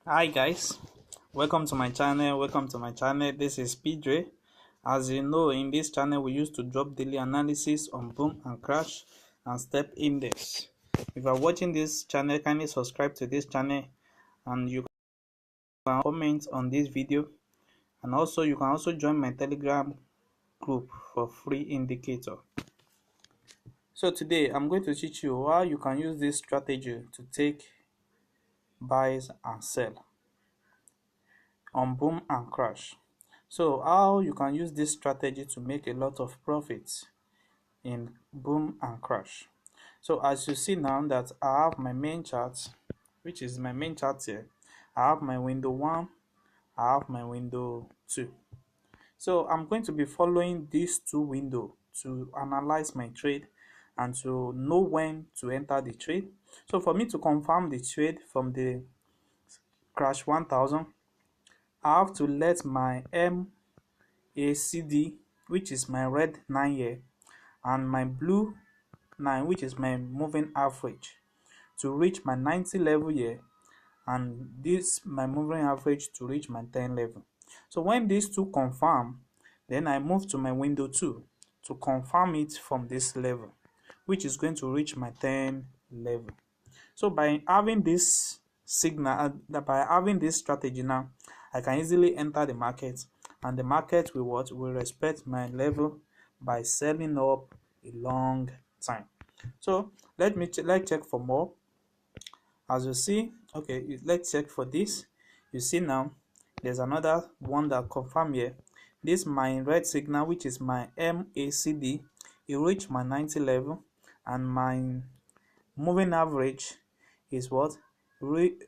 Hi guys, welcome to my channel. This is PJ. As you know, in this channel we used to drop daily analysis on boom and crash and step index. If you are watching this channel, kindly subscribe to this channel, and you can comment on this video, and also you can also join my Telegram group for free indicator. So today I'm going to teach you how you can use this strategy to take buys and sell on boom and crash. So how you can use this strategy to make a lot of profits in boom and crash. So as you see now that I have my main chart, which is my main chart here, I have my window 1, I have my window 2. So I'm going to be following these two windows to analyze my trade and to know when to enter the trade. So for me to confirm the trade from the crash 1000, I have to let my MACD, which is my red 9 here, and my blue 9, which is my moving average, to reach my 90 level here, and this my moving average to reach my 10 level. So when these two confirm, then I move to my window 2 to confirm it from this level, which is going to reach my 10 level. So by having this signal, by having this strategy now, I can easily enter the market, and the market will respect my level by selling up a long time. So let's check for more. As you see, okay, let's check for this. You see now there's another one that confirm here. This my red signal, which is my MACD, it reached my 90 level, and my moving average is what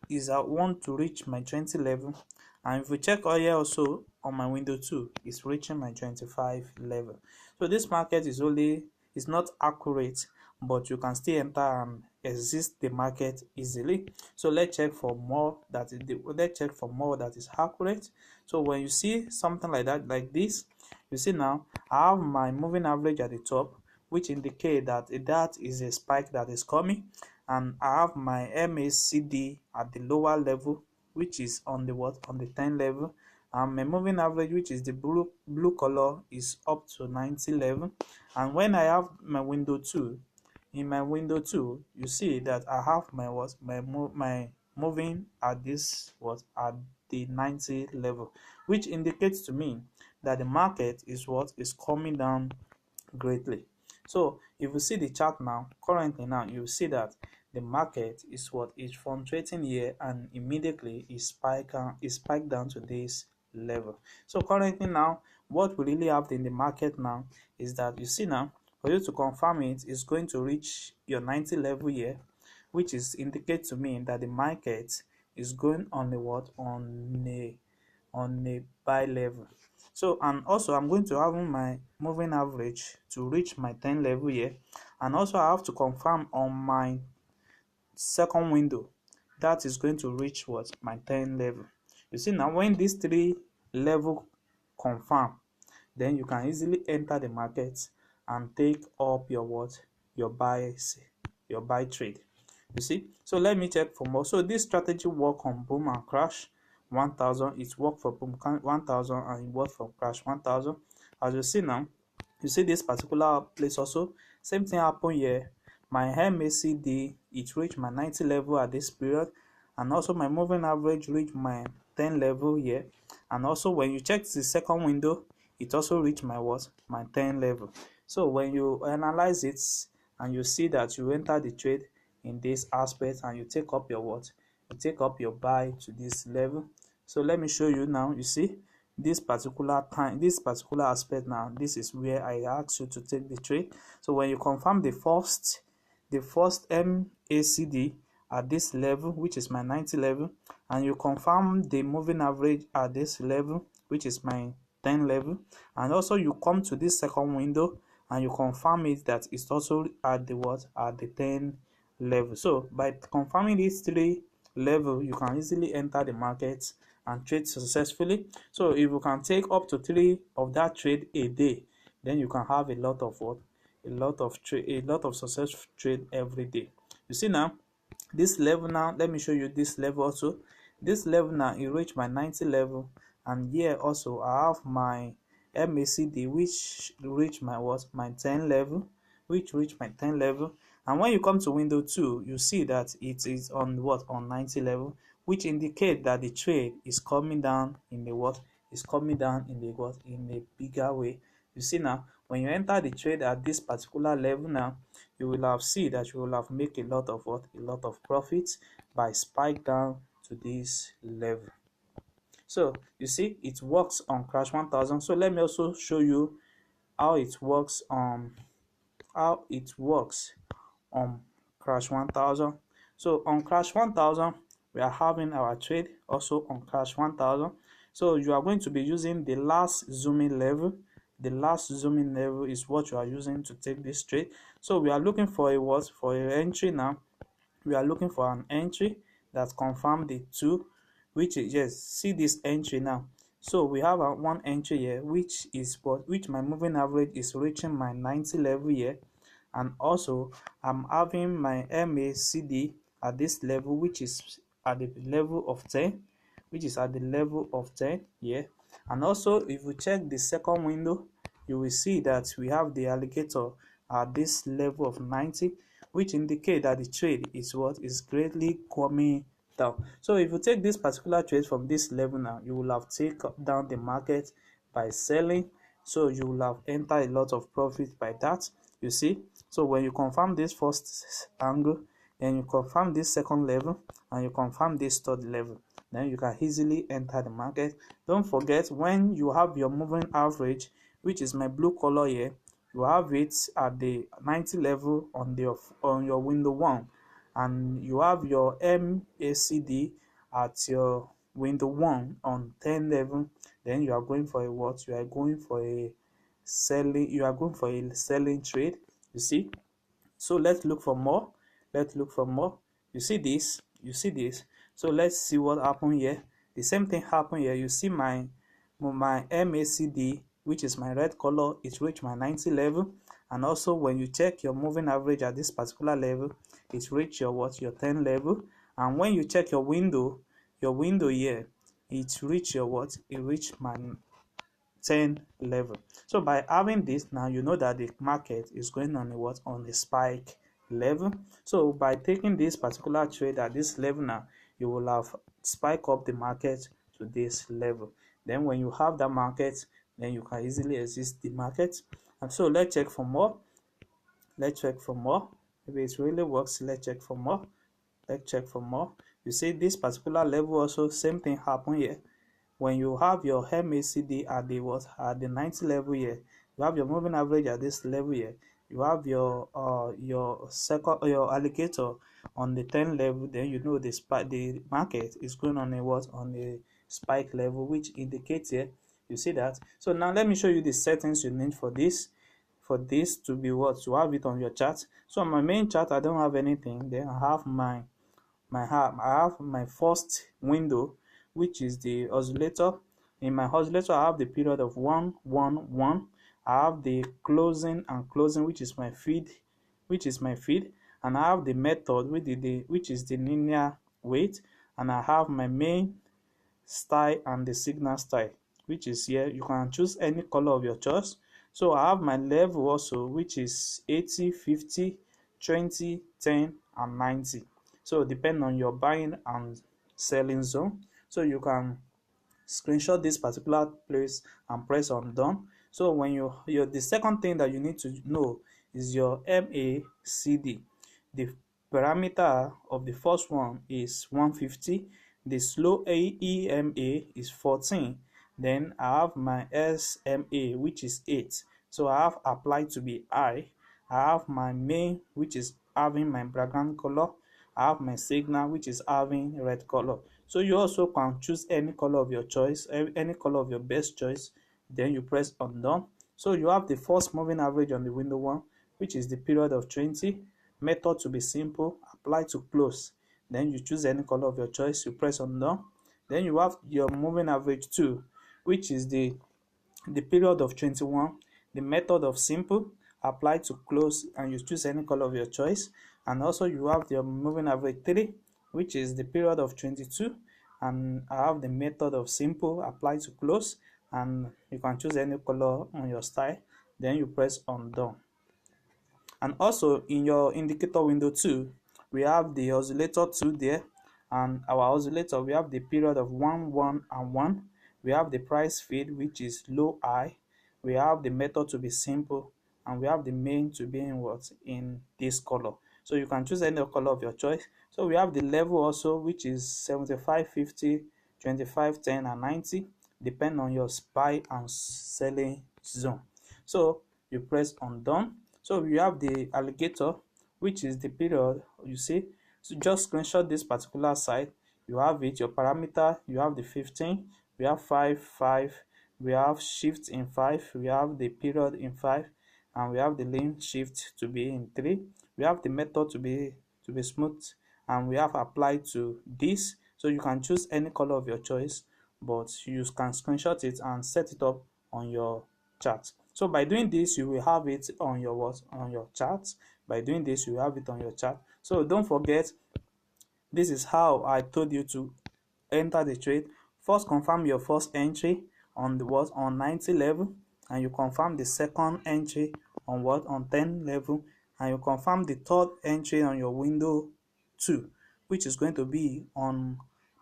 is I want to reach my 20 level, and if we check here also on my window 2, it's reaching my 25 level. So this market is not accurate, but you can still enter and exit the market easily. So let's check for more that is accurate. So when you see something like that, like this, you see now I have my moving average at the top, which indicate that is a spike that is coming, and I have my MACD at the lower level, which is on the 10 level, and my moving average, which is the blue color, is up to 90 level. And when I have my window 2, in my window 2, you see that I have my moving at at the 90 level, which indicates to me that the market is coming down greatly. So if you see the chart now, currently now, you see that the market is fluctuating here, and immediately is spiked down to this level. So currently now, what we really have in the market now is that you see now, for you to confirm it, is going to reach your 90 level here, which is indicate to me that the market is going on a buy level. So, and also I'm going to have my moving average to reach my 10 level here, and also I have to confirm on my second window that is going to reach my 10 level. You see now, when these three level confirm, then you can easily enter the market and take up your buy trade. You see, so let me check for more. So this strategy work on boom and crash 1000, it work for boom 1000, and it work for crash 1000. As you see now, you see this particular place also, same thing happen here. My MACD, it reached my 90 level at this period, and also my moving average reached my 10 level here. And also when you check the second window, it also reached my 10 level. So when you analyze it and you see that you enter the trade in this aspect, and you take up your buy to this level. So let me show you now. You see this particular aspect now, this is where I ask you to take the trade. So when you confirm the first MACD at this level, which is my 90 level, and you confirm the moving average at this level, which is my 10 level, and also you come to this second window and you confirm it that it's also at the 10 level. So by confirming these three level, you can easily enter the market and trade successfully. So if you can take up to 3 of that trade a day, then you can have a lot of successful trade every day. You see now this level now, let me show you this level also. this level now, it reached my 90 level, and here also I have my MACD, which reached my what, my 10 level, and when you come to window 2, you see that it is on what, on 90 level, which indicate that the trade is coming down in the what, is coming down in the what, in a bigger way. You see now, when you enter the trade at this particular level now, you will have seen that you will have make a lot of what, a lot of profits by spike down to this level. So you see, it works on crash 1000. So let me also show you how it works on crash 1000. So on crash 1000, we are having our trade also on crash 1000. So you are going to be using the last zooming level. The last zooming level is what you are using to take this trade. So we are looking for a what, for a entry now. We are looking for an entry that confirm the 2, which is, yes, see this entry now. So we have one entry here, which is what, which my moving average is reaching my 90 level here, and also I'm having my MACD at this level, which is at the level of 10, here. And also, if you check the second window, you will see that we have the alligator at this level of 90, which indicate that the trade is what, is greatly coming down. So if you take this particular trade from this level now, you will have taken down the market by selling, so you will have entered a lot of profit by that. You see, so when you confirm this first angle, then you confirm this second level, and you confirm this third level, then you can easily enter the market. Don't forget, when you have your moving average, which is my blue color here, you have it at the 90 level on your window 1, and you have your MACD at your window 1 on 10 level, then you are going for a what, you are going for a selling trade. You see, so let's look for more. You see this, so let's see what happened here. The same thing happened here. You see my MACD, which is my red color, it reached my 90 level, and also when you check your moving average at this particular level, it reached your what, your 10 level. And when you check your window here, it reached your what, it reached my 10 level. So by having this, now you know that the market is going on a what, on a spike level. So by taking this particular trade at this level now, you will have spike up the market to this level. Then when you have that market, then you can easily exit the market. And so let's check for more. Maybe it really works. Let's check for more. You see this particular level also, same thing happen here. When you have your MACD at the what, at the 90 level here, you have your moving average at this level here, you have your alligator on the 10 level, then you know the market is going on a what, on a spike level, which indicates here, you see that. So now let me show you the settings you need for this to be what, to have it on your chart. So on my main chart, I don't have anything. Then I have I have my first window, which is the oscillator. In my oscillator, I have the period of 1 1 1. I have the closing and closing, which is my feed, and I have the method, which is the linear weight, and I have my main style and the signal style, which is here. You can choose any color of your choice. So I have my level also, which is 80, 50, 20, 10, and 90. So depend on your buying and selling zone. So you can screenshot this particular place and press on done. So when the second thing that you need to know is your MACD. The parameter of the first one is 150. The slow EMA is 14. Then I have my SMA, which is 8. So I have applied to be high. I have my main, which is having my background color. I have my signal, which is having red color. So you also can choose any color of your choice, any color of your best choice. Then you press on done. So you have the first moving average on the window 1, which is the period of 20. Method to be simple, apply to close. Then you choose any color of your choice, you press on done. Then you have your moving average 2, which is the period of 21. The method of simple, apply to close, and you choose any color of your choice. And also you have your moving average 3, which is the period of 22, and I have the method of simple apply to close, and you can choose any color on your style, then you press undone. And also in your indicator window too, we have the oscillator 2 there, and our oscillator, we have the period of 1 1 and 1, we have the price feed which is low high, we have the method to be simple, and we have the main to be in what, in this color. So you can choose any color of your choice. So we have the level also, which is 75, 50, 25, 10 and 90, depend on your buy and selling zone. So you press undone. So you have the alligator, which is the period, you see. So just screenshot this particular site, you have it, your parameter, you have the 15, we have 5 5, we have shift in 5, we have the period in 5, and we have the lane shift to be in 3, we have the method to be smooth, and we have applied to this. So you can choose any color of your choice, but you can screenshot it and set it up on your chart. So by doing this, you will have it on your what, on your chart. By doing this, you have it on your chart. So don't forget, this is how I told you to enter the trade. First, confirm your first entry on the what, on 90 level, and you confirm the second entry on what, on 10 level, and you confirm the third entry on your window 2, which is going to be on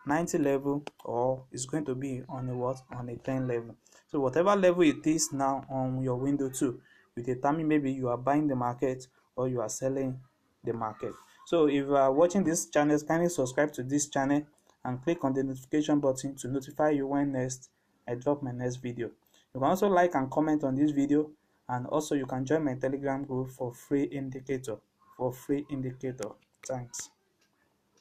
90 level, or is going to be on a what, on a 10 level. So whatever level it is now on your window 2 will determine maybe you are buying the market or you are selling the market. So if you are watching this channel, kindly subscribe to this channel and click on the notification button to notify you when next I drop my next video. You can also like and comment on this video, and also you can join my Telegram group for free indicator. Thanks.